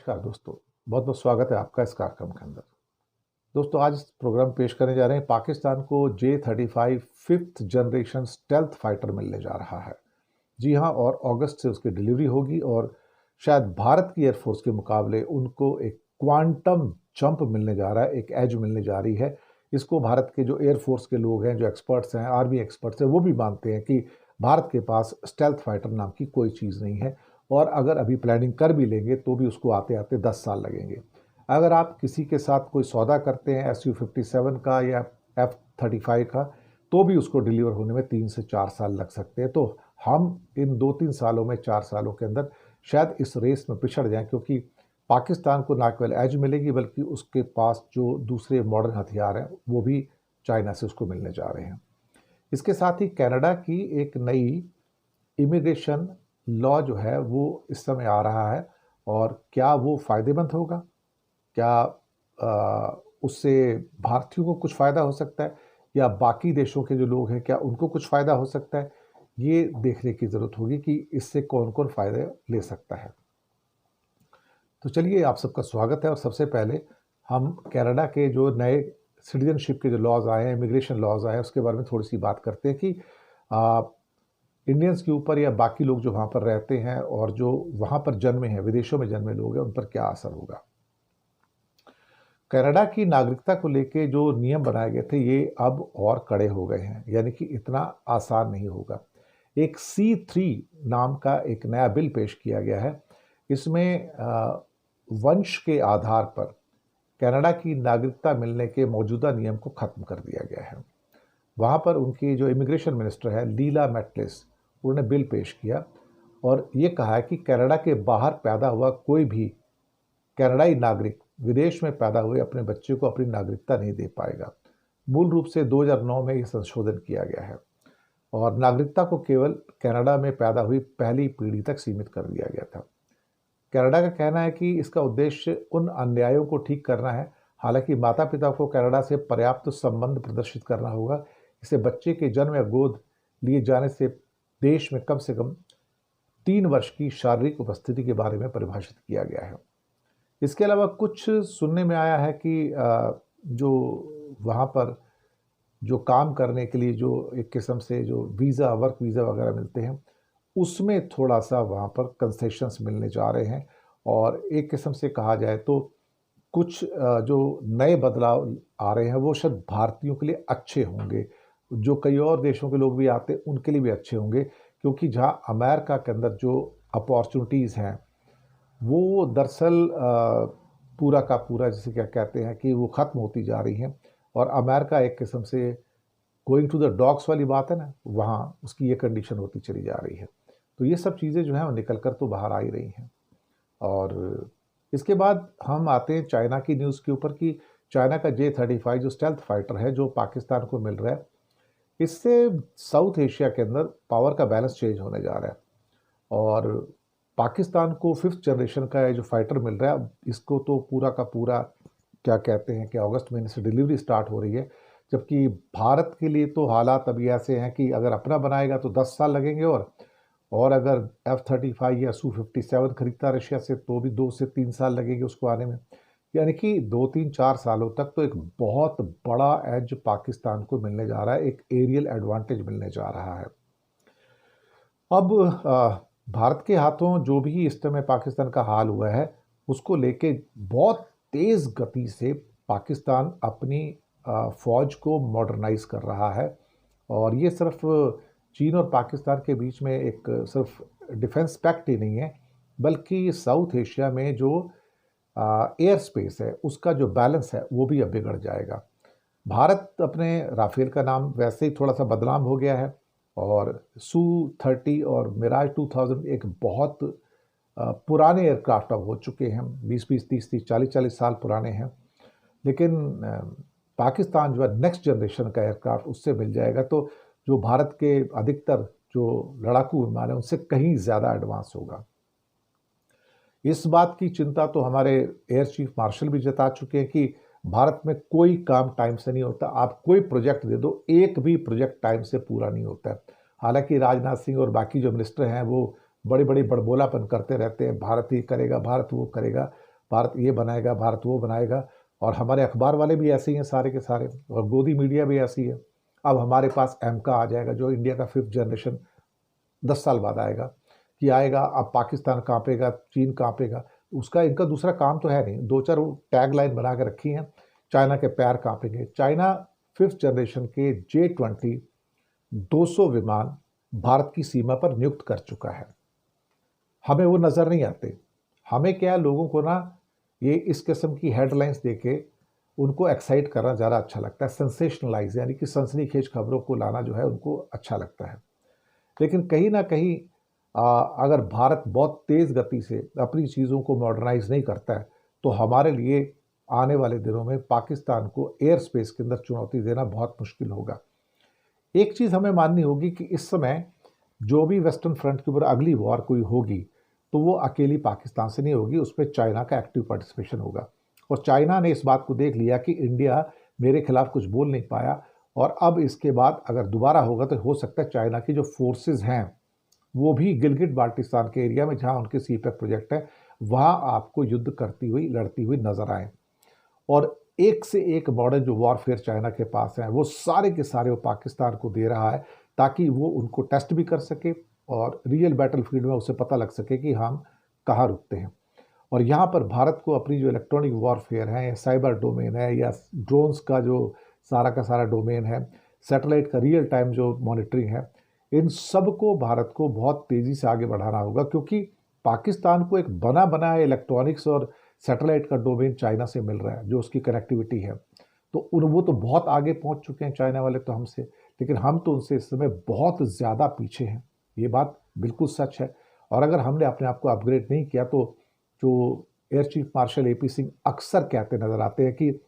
नमस्कार दोस्तों, बहुत बहुत स्वागत है आपका इस कार्यक्रम के अंदर। दोस्तों, आज इस प्रोग्राम पेश करने जा रहे हैं। पाकिस्तान को J-35 fifth generation stealth fighter मिलने जा रहा है। जी हाँ, और अगस्त से उसकी डिलीवरी होगी और शायद भारत की एयरफोर्स के मुकाबले उनको एक क्वांटम जंप मिलने जा रहा है, एक एज मिलने जा रही है। इसको भारत के जो एयरफोर्स के लोग हैं, जो एक्सपर्ट्स हैं, आर्मी एक्सपर्ट्स हैं, वो भी मानते हैं कि भारत के पास स्टेल्थ फाइटर नाम की कोई चीज़ नहीं है। और अगर अभी प्लानिंग कर भी लेंगे तो भी उसको आते आते 10 साल लगेंगे। अगर आप किसी के साथ कोई सौदा करते हैं Su-57 का या F-35 का, तो भी उसको डिलीवर होने में 3 से 4 साल लग सकते हैं। तो हम इन 2-3 सालों में, 4 सालों के अंदर शायद इस रेस में पिछड़ जाएं, क्योंकि पाकिस्तान को ना केवल एज मिलेगी बल्कि उसके पास जो दूसरे मॉडर्न हथियार हैं वो भी चाइना से उसको मिलने जा रहे हैं। इसके साथ ही कनाडा की एक नई इमिग्रेशन लॉ जो है वो इस समय आ रहा है, और क्या वो फ़ायदेमंद होगा? क्या उससे भारतीयों को कुछ फ़ायदा हो सकता है, या बाकी देशों के जो लोग हैं क्या उनको कुछ फ़ायदा हो सकता है? ये देखने की ज़रूरत होगी कि इससे कौन कौन फ़ायदे ले सकता है। तो चलिए, आप सबका स्वागत है। और सबसे पहले हम कनाडा के जो नए सिटीजनशिप के जो लॉज आए हैं, इमिग्रेशन लॉज आए हैं, उसके बारे में थोड़ी सी बात करते हैं कि इंडियंस के ऊपर या बाकी लोग जो वहाँ पर रहते हैं और जो वहाँ पर जन्मे हैं, विदेशों में जन्मे लोग हैं, उन पर क्या असर होगा। कनाडा की नागरिकता को लेके जो नियम बनाए गए थे ये अब और कड़े हो गए हैं, यानी कि इतना आसान नहीं होगा। एक C3 नाम का एक नया बिल पेश किया गया है। इसमें वंश के आधार पर कनाडा की नागरिकता मिलने के मौजूदा नियम को खत्म कर दिया गया है। वहाँ पर उनकी जो इमिग्रेशन मिनिस्टर है लीला मैटलिस, उन्होंने बिल पेश किया और ये कहा है कि कनाडा के बाहर पैदा हुआ कोई भी कनाडाई नागरिक विदेश में पैदा हुए अपने बच्चे को अपनी नागरिकता नहीं दे पाएगा। मूल रूप से 2009 में ये संशोधन किया गया है और नागरिकता को केवल कनाडा में पैदा हुई पहली पीढ़ी तक सीमित कर दिया गया था। कनाडा का कहना है कि इसका उद्देश्य उन अन्यायों को ठीक करना है। हालांकि माता पिता को कनाडा से पर्याप्त संबंध प्रदर्शित करना होगा। इसे बच्चे के जन्म या गोद लिए जाने से देश में कम से कम 3 वर्ष की शारीरिक उपस्थिति के बारे में परिभाषित किया गया है। इसके अलावा कुछ सुनने में आया है कि जो वहाँ पर जो काम करने के लिए जो एक किस्म से जो वीज़ा, वर्क वीज़ा वगैरह मिलते हैं, उसमें थोड़ा सा वहाँ पर कंसेशंस मिलने जा रहे हैं। और एक किस्म से कहा जाए तो कुछ जो नए बदलाव आ रहे हैं वो शायद भारतीयों के लिए अच्छे होंगे। जो कई और देशों के लोग भी आते हैं उनके लिए भी अच्छे होंगे, क्योंकि जहाँ अमेरिका के अंदर जो अपॉर्चुनिटीज़ हैं वो दरअसल पूरा का पूरा, जिसे क्या कहते हैं, कि वो ख़त्म होती जा रही हैं। और अमेरिका एक किस्म से गोइंग टू द डॉग्स वाली बात है ना, वहाँ उसकी ये कंडीशन होती चली जा रही है। तो ये सब चीज़ें जो हैं वो निकल कर तो बाहर आ ही रही हैं। और इसके बाद हम आते हैं चाइना की न्यूज़ के ऊपर कि चाइना का J-35 जो स्टेल्थ फाइटर है जो पाकिस्तान को मिल रहा है, इससे साउथ एशिया के अंदर पावर का बैलेंस चेंज होने जा रहा है। और पाकिस्तान को फिफ्थ जनरेशन का ये जो फाइटर मिल रहा है, इसको तो पूरा का पूरा क्या कहते हैं कि अगस्त महीने से डिलीवरी स्टार्ट हो रही है। जबकि भारत के लिए तो हालात अभी ऐसे हैं कि अगर अपना बनाएगा तो 10 साल लगेंगे, और अगर F-35 या Su-57 खरीदता रशिया से तो भी 2 से 3 साल लगेंगे उसको आने में। यानी कि 2-3-4 सालों तक तो एक बहुत बड़ा एज पाकिस्तान को मिलने जा रहा है, एक एरियल एडवांटेज मिलने जा रहा है। अब भारत के हाथों जो भी इस समय पाकिस्तान का हाल हुआ है, उसको लेके बहुत तेज़ गति से पाकिस्तान अपनी फ़ौज को मॉडर्नाइज़ कर रहा है। और ये सिर्फ चीन और पाकिस्तान के बीच में एक सिर्फ डिफेंस पैक्ट ही नहीं है, बल्कि साउथ एशिया में जो एयर स्पेस है उसका जो बैलेंस है वो भी अब बिगड़ जाएगा। भारत अपने राफेल का नाम वैसे ही थोड़ा सा बदनाम हो गया है, और Su-30 और मिराज 2000 एक बहुत पुराने एयरक्राफ्ट अब हो चुके हैं, 20-20, 30-30, 40-40 साल पुराने हैं। लेकिन पाकिस्तान जो है नेक्स्ट जनरेशन का एयरक्राफ्ट उससे मिल जाएगा, तो जो भारत के अधिकतर जो लड़ाकू विमान है उनसे कहीं ज़्यादा एडवांस होगा। इस बात की चिंता तो हमारे एयर चीफ मार्शल भी जता चुके हैं कि भारत में कोई काम टाइम से नहीं होता। आप कोई प्रोजेक्ट दे दो, एक भी प्रोजेक्ट टाइम से पूरा नहीं होता है। हालांकि राजनाथ सिंह और बाकी जो मिनिस्टर हैं वो बड़ी बड़ी बड़बोलापन करते रहते हैं, भारत ही करेगा, भारत वो करेगा। भारत ये बनाएगा, भारत वो बनाएगा, और हमारे अखबार वाले भी ऐसे ही हैं सारे के सारे, और गोदी मीडिया भी ऐसी है। अब हमारे पास एमका आ जाएगा, जो इंडिया का 5th जनरेशन 10 साल बाद आएगा, कि आएगा, अब पाकिस्तान कांपेगा, चीन कांपेगा। उसका इनका दूसरा काम तो है नहीं, 2-4 टैग लाइन बना के रखी हैं, चाइना के पैर कांपेंगे। चाइना 5th जनरेशन के J-20 200 विमान भारत की सीमा पर नियुक्त कर चुका है। हमें वो नज़र नहीं आते। हमें क्या, लोगों को ना ये इस किस्म की हेडलाइंस देके उनको एक्साइट करना ज़्यादा अच्छा लगता है, सेंसेशनलाइज, यानी कि सनसनीखेज खबरों को लाना जो है उनको अच्छा लगता है। लेकिन कहीं ना कहीं अगर भारत बहुत तेज़ गति से अपनी चीज़ों को मॉडर्नाइज नहीं करता है, तो हमारे लिए आने वाले दिनों में पाकिस्तान को एयर स्पेस के अंदर चुनौती देना बहुत मुश्किल होगा। एक चीज़ हमें माननी होगी कि इस समय जो भी वेस्टर्न फ्रंट के ऊपर अगली वॉर कोई होगी, तो वो अकेली पाकिस्तान से नहीं होगी, उसमें चाइना का एक्टिव पार्टिसिपेशन होगा। और चाइना ने इस बात को देख लिया कि इंडिया मेरे खिलाफ कुछ बोल नहीं पाया, और अब इसके बाद अगर दोबारा होगा तो हो सकता है चाइना की जो फोर्सेस हैं वो भी गिलगिट बाल्टिस्तान के एरिया में, जहां उनके सीपेक प्रोजेक्ट है, वहां आपको युद्ध करती हुई, लड़ती हुई नजर आए। और एक से एक मॉडर्न जो वॉरफेयर चाइना के पास है, वो सारे के सारे वो पाकिस्तान को दे रहा है, ताकि वो उनको टेस्ट भी कर सके और रियल बैटल फील्ड में उसे पता लग सके कि हम कहाँ रुकते हैं। और यहाँ पर भारत को अपनी जो इलेक्ट्रॉनिक वॉरफेयर है, या साइबर डोमेन है, या ड्रोन्स का जो सारा का सारा डोमेन है, सैटेलाइट का रियल टाइम जो मॉनिटरिंग है, इन सब को भारत को बहुत तेज़ी से आगे बढ़ाना होगा, क्योंकि पाकिस्तान को एक बना बनाया इलेक्ट्रॉनिक्स और सैटेलाइट का डोमेन चाइना से मिल रहा है, जो उसकी कनेक्टिविटी है। तो वो तो बहुत आगे पहुंच चुके हैं चाइना वाले तो हमसे, लेकिन हम तो उनसे इस समय बहुत ज़्यादा पीछे हैं। ये बात बिल्कुल सच है। और अगर हमने अपने आप को अपग्रेड नहीं किया, तो जो air chief marshal AP Singh अक्सर कहते नजर आते हैं कि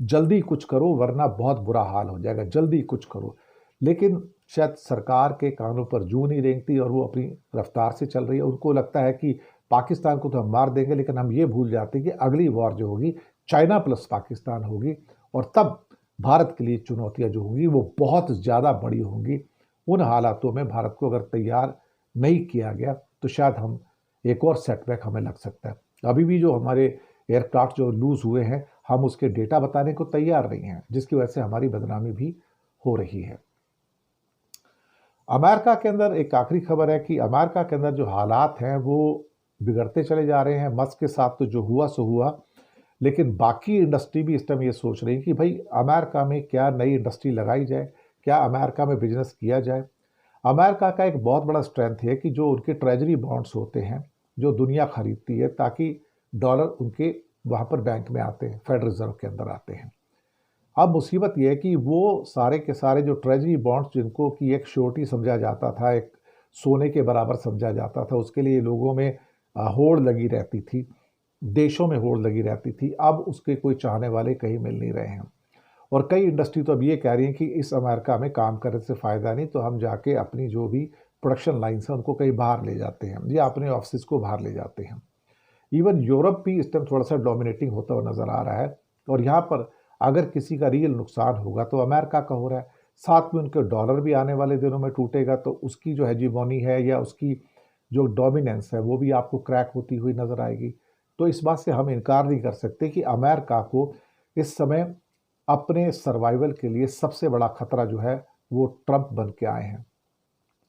जल्दी कुछ करो वरना बहुत बुरा हाल हो जाएगा, जल्दी कुछ करो। लेकिन शायद सरकार के कानों पर जूं नहीं रेंगती और वो अपनी रफ्तार से चल रही है। उनको लगता है कि पाकिस्तान को तो हम मार देंगे, लेकिन हम ये भूल जाते हैं कि अगली वॉर जो होगी चाइना प्लस पाकिस्तान होगी, और तब भारत के लिए चुनौतियां जो होंगी वो बहुत ज़्यादा बड़ी होंगी। उन हालातों में भारत को अगर तैयार नहीं किया गया तो शायद हम एक और सेटबैक हमें लग सकता है। अभी भी जो हमारे एयरक्राफ्ट जो लूज हुए हैं, हम उसके डेटा बताने को तैयार नहीं हैं, जिसकी वजह से हमारी बदनामी भी हो रही है। अमेरिका के अंदर एक आखिरी खबर है कि अमेरिका के अंदर जो हालात हैं वो बिगड़ते चले जा रहे हैं। मस्क के साथ तो जो हुआ सो हुआ, लेकिन बाकी इंडस्ट्री भी इस टाइम ये सोच रही है कि भाई अमेरिका में क्या नई इंडस्ट्री लगाई जाए, क्या अमेरिका में बिजनेस किया जाए। अमेरिका का एक बहुत बड़ा स्ट्रेंथ है कि जो उनके ट्रेजरी बॉन्ड्स होते हैं, जो दुनिया खरीदती है, ताकि डॉलर उनके वहाँ पर बैंक में आते हैं, फेडरल रिजर्व के अंदर आते हैं। अब मुसीबत यह है कि वो सारे के सारे जो ट्रेजरी बॉन्ड्स, जिनको कि एक श्योरिटी समझा जाता था, एक सोने के बराबर समझा जाता था, उसके लिए लोगों में होड़ लगी रहती थी, देशों में होड़ लगी रहती थी, अब उसके कोई चाहने वाले कहीं मिल नहीं रहे हैं। और कई इंडस्ट्री तो अब ये कह रही हैं कि इस अमेरिका में काम करने से फ़ायदा नहीं, तो हम जाके अपनी जो भी प्रोडक्शन लाइन्स हैं उनको कहीं बाहर ले जाते हैं, या अपने ऑफिस को बाहर ले जाते हैं। इवन यूरोप भी इस टाइम थोड़ा सा डोमिनेटिंग होता हुआ नज़र आ रहा है। और यहाँ पर अगर किसी का रियल नुकसान होगा तो अमेरिका का हो रहा है। साथ में उनके डॉलर भी आने वाले दिनों में टूटेगा, तो उसकी जो हेजीमोनी है या उसकी जो डोमिनेंस है वो भी आपको क्रैक होती हुई नज़र आएगी। तो इस बात से हम इनकार नहीं कर सकते कि अमेरिका को इस समय अपने सर्वाइवल के लिए सबसे बड़ा खतरा जो है वो ट्रंप बन के आए हैं।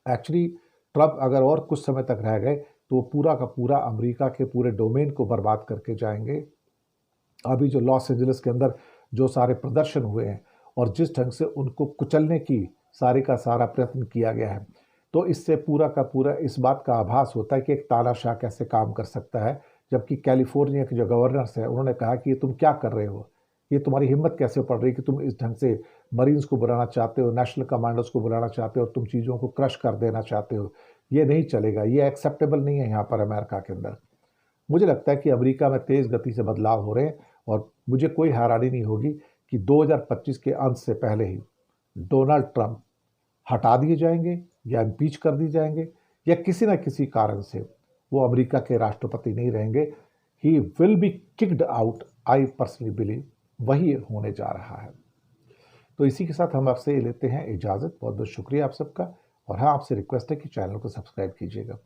एक्चुअली ट्रंप अगर और कुछ समय तक रह गए तो पूरा का पूरा अमेरिका के पूरे डोमेन को बर्बाद करके जाएंगे। अभी जो लॉस एंजलिस के अंदर जो सारे प्रदर्शन हुए हैं और जिस ढंग से उनको कुचलने की सारे का सारा प्रयत्न किया गया है, तो इससे पूरा का पूरा इस बात का आभास होता है कि एक तानाशाह कैसे काम कर सकता है। जबकि कैलिफोर्निया के जो गवर्नर्स हैं उन्होंने कहा कि ये तुम क्या कर रहे हो, ये तुम्हारी हिम्मत कैसे पड़ रही है कि तुम इस ढंग से मरीन्स को बुलाना चाहते हो, नेशनल कमांडर्स को बुलाना चाहते हो, और तुम चीज़ों को क्रश कर देना चाहते हो। ये नहीं चलेगा, ये एक्सेप्टेबल नहीं है यहाँ पर अमेरिका के अंदर। मुझे लगता है कि अमेरिका में तेज़ गति से बदलाव हो रहे हैं, और मुझे कोई हैरानी नहीं होगी कि 2025 के अंत से पहले ही डोनाल्ड ट्रंप हटा दिए जाएंगे या इम्पीच कर दिए जाएंगे, या किसी न किसी कारण से वो अमेरिका के राष्ट्रपति नहीं रहेंगे। He will be kicked out. I personally believe वही होने जा रहा है। तो इसी के साथ हम आपसे लेते हैं इजाज़त। बहुत बहुत शुक्रिया आप सबका। और हाँ, आपसे रिक्वेस्ट है कि चैनल को सब्सक्राइब कीजिएगा।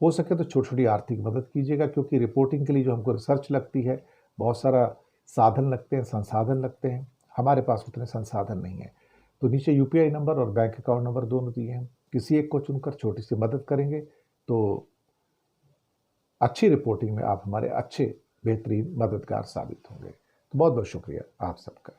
हो सके तो छोटी छोटी आर्थिक मदद कीजिएगा, क्योंकि रिपोर्टिंग के लिए जो हमको रिसर्च लगती है, बहुत सारा साधन लगते हैं, संसाधन लगते हैं, हमारे पास उतने संसाधन नहीं है। तो नीचे यूपीआई नंबर और बैंक अकाउंट नंबर दोनों दिए हैं, किसी एक को चुनकर छोटी सी मदद करेंगे तो अच्छी रिपोर्टिंग में आप हमारे अच्छे बेहतरीन मददगार साबित होंगे। तो बहुत बहुत शुक्रिया आप सबका।